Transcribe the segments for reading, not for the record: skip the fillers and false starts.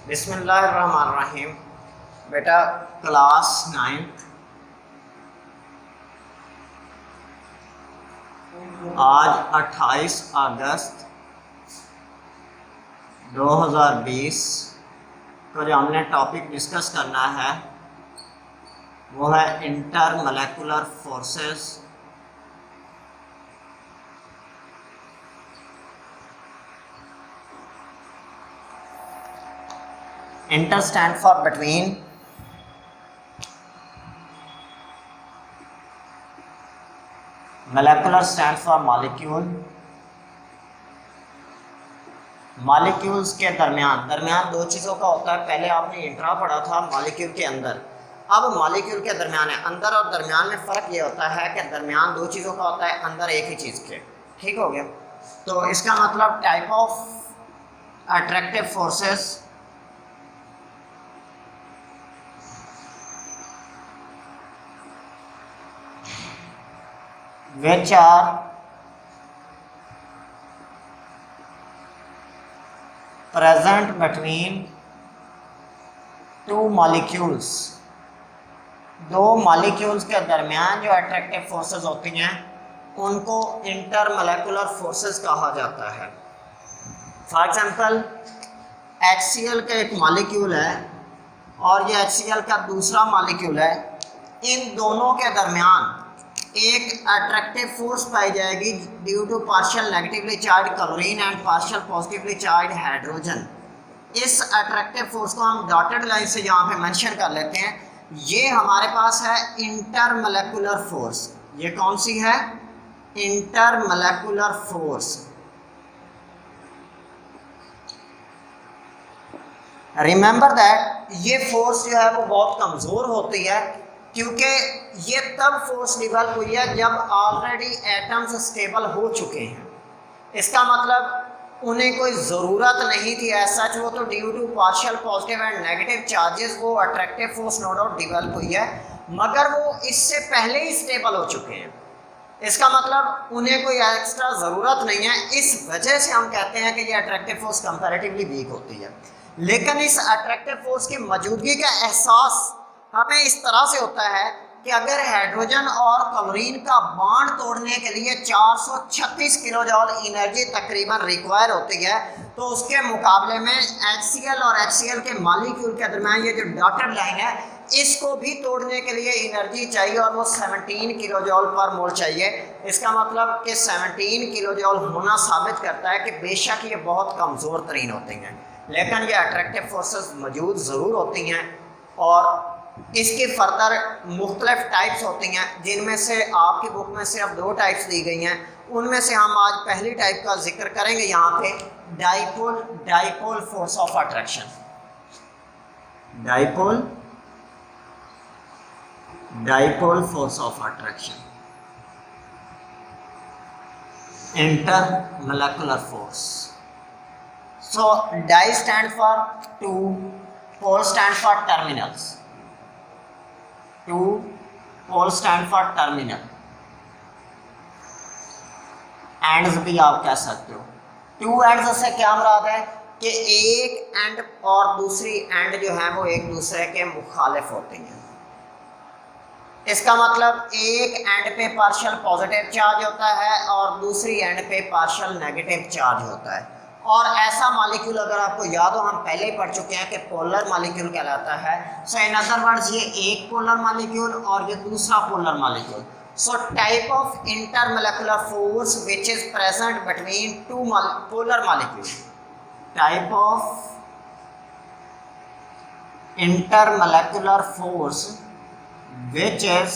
बिस्मिल्लाहिर्रहमानिर्रहीम। बेटा क्लास 9 आज 28 अगस्त 2020 को जो हमने टॉपिक डिस्कस करना है वो है intermolecular forces. Inter stand for between, molecular stand for molecule. Molecules के दरमियान दो चीज़ों का होता है। पहले आपने इंट्रा पढ़ा था मॉलिक्यूल के अंदर, अब मॉलिक्यूल के दरमियान है। अंदर और दरमियान में फ़र्क ये होता है कि दरमियान दो चीज़ों का होता है, अंदर एक ही चीज़ के। ठीक हो गया? तो इसका मतलब type of attractive forces which are present between two molecules। दो मॉलिक्यूल्स के दरमियान जो अट्रैक्टिव फोर्सेस होती हैं उनको इंटरमोलेकुलर फोर्सेस कहा जाता है। फॉर एग्जांपल HCl का एक मॉलिक्यूल है और ये HCl का दूसरा मॉलिक्यूल है। इन दोनों के दरमियान एक अट्रैक्टिव फोर्स पाई जाएगी due to partial negatively charge chlorine and partial positively charge hydrogen. इस अट्रैक्टिव फोर्स को हम डॉटेड लाइन से यहाँ पे मेंशन कर लेते हैं। ये हमारे पास है इंटरमोलेकुलर फोर्स। ये कौन सी है? इंटरमोलेकुलर फोर्स। रिमेंबर दैट ये फोर्स जो है वो बहुत कमज़ोर होती है, क्योंकि ये तब फोर्स डेवलप हुई है जब ऑलरेडी एटम्स स्टेबल हो चुके हैं। इसका मतलब उन्हें कोई ज़रूरत नहीं थी ऐसा, वो तो due to partial positive and negative charges वो attractive force no doubt develop हुई है, मगर वो इससे पहले ही स्टेबल हो चुके हैं। इसका मतलब उन्हें कोई एक्स्ट्रा ज़रूरत नहीं है। इस वजह से हम कहते हैं कि ये अट्रैक्टिव फोर्स कंपैरेटिवली वीक होती है। लेकिन इस अट्रैक्टिव फोर्स की मौजूदगी का एहसास हमें इस तरह से होता है कि अगर हाइड्रोजन और क्लोरीन का बॉन्ड तोड़ने के लिए 436 किलो जॉल एनर्जी तकरीबन रिक्वायर होती है, तो उसके मुकाबले में HCl और HCl के मॉलिक्यूल के दरमियान ये जो डॉटेड लाइन है इसको भी तोड़ने के लिए एनर्जी चाहिए और वो 17 किलो जॉल पर मोल चाहिए। इसका मतलब कि 17 किलो जॉल होना साबित करता है कि बेशक ये बहुत कमज़ोर तरीन होती हैं, लेकिन ये अट्रैक्टिव फोर्सेस मौजूद ज़रूर होती हैं और इसके फर्दर मुख्तलिफ टाइप्स होती हैं, जिनमें से आपकी बुक में सिर्फ 2 टाइप्स दी गई हैं। उनमें से हम आज पहली टाइप का जिक्र करेंगे यहाँ पे, dipole force of attraction. Dipole force of attraction, intermolecular force. So di stand for 2, pole stand for terminals. 2 pole stand for terminal, ends भी आप कह सकते हो। 2 एंड्स से क्या मुराद है कि एक एंड और दूसरी एंड जो है वो एक दूसरे के मुखालिफ होती हैं। इसका मतलब एक एंड पे पार्शियल पॉजिटिव चार्ज होता है और दूसरी एंड पे पार्शियल नेगेटिव चार्ज होता है। और ऐसा मॉलिक्यूल अगर आपको याद हो, हम पहले ही पढ़ चुके हैं कि पोलर मॉलिक्यूल कहलाता है। सो इन अदर वर्ड्स ये एक पोलर मॉलिक्यूल और ये दूसरा polar molecule. So type of intermolecular force which is present between 2 polar molecule. Type of intermolecular force which is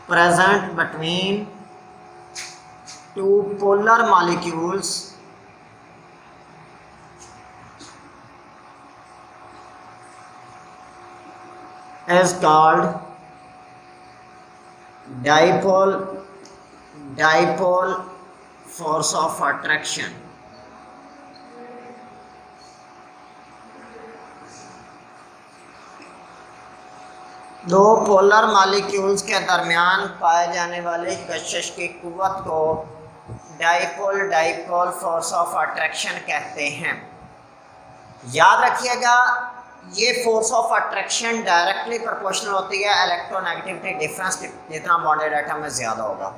present between 2 polar molecules is called dipole force of attraction। दो polar molecules के दरमियान पाए जाने वाली कशिश की कुव्वत को dipole dipole force of attraction कहते हैं। याद रखिएगा ये force of attraction directly proportional होती है इलेक्ट्रोनेगेटिविटी डिफरेंस जितना बॉन्डेड एटम में ज़्यादा होगा।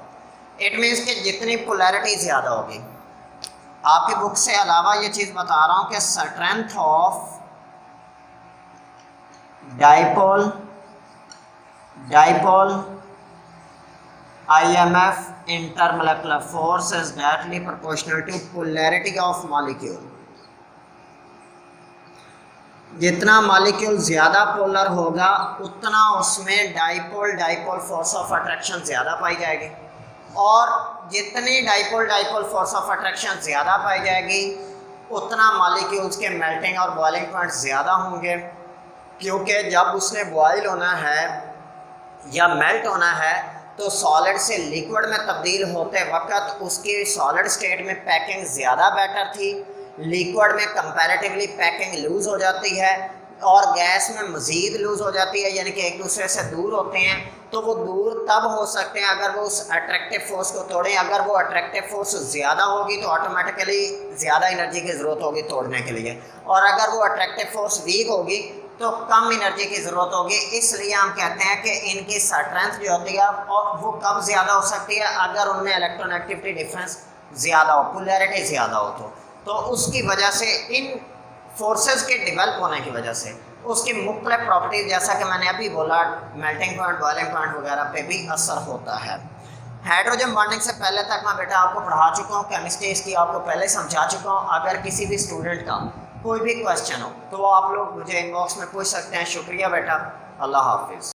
इट मीन्स कि जितनी पोलैरिटी ज़्यादा होगी। आपकी बुक से अलावा ये चीज़ बता रहा हूँ कि strength of dipole IMF intermolecular force is directly proportional to polarity of molecule। जितना मॉलिक्यूल ज़्यादा पोलर होगा उतना उसमें डाइपोल फोर्स ऑफ अट्रैक्शन ज़्यादा पाई जाएगी, और जितनी डाइपोल फोर्स ऑफ अट्रैक्शन ज़्यादा पाई जाएगी उतना मॉलिक्यूल्स के मेल्टिंग और बॉइलिंग पॉइंट ज़्यादा होंगे, क्योंकि जब उसने बॉयल होना है या मेल्ट होना है तो सॉलिड से लिक्विड में तब्दील होते वक्त उसकी सॉलिड स्टेट में पैकिंग ज़्यादा बेटर थी, लिक्विड में कंपैरेटिवली पैकिंग लूज़ हो जाती है और गैस में मज़ीद लूज़ हो जाती है, यानी कि एक दूसरे से दूर होते हैं। तो वो दूर तब हो सकते हैं अगर वो उस अट्रैक्टिव फोर्स को तोड़ें। अगर वो अट्रैक्टिव फोर्स ज़्यादा होगी तो ऑटोमेटिकली ज़्यादा एनर्जी की ज़रूरत होगी तोड़ने के लिए, और अगर वो अट्रैक्टिव फोर्स वीक होगी तो कम एनर्जी की ज़रूरत होगी। इसलिए हम कहते हैं कि इनकी स्ट्रेंथ जो होती है और वो कब ज़्यादा हो सकती है, अगर उनमें इलेक्ट्रोनेगेटिविटी डिफरेंस ज़्यादा हो, पोलैरिटी ज़्यादा हो तो उसकी वजह से इन फोर्सेस के डेवलप होने की वजह से उसकी मुख्तलिफ प्रॉपर्टीज, जैसा कि मैंने अभी बोला, मेल्टिंग पॉइंट, बॉइलिंग पॉइंट वगैरह पे भी असर होता है। हाइड्रोजन बॉन्डिंग से पहले तक मैं बेटा आपको पढ़ा चुका हूँ, केमिस्ट्री इसकी आपको पहले समझा चुका हूँ। अगर किसी भी स्टूडेंट का कोई भी क्वेश्चन हो तो आप लोग मुझे इनबॉक्स में पूछ सकते हैं। शुक्रिया बेटा, अल्लाह हाफिज़।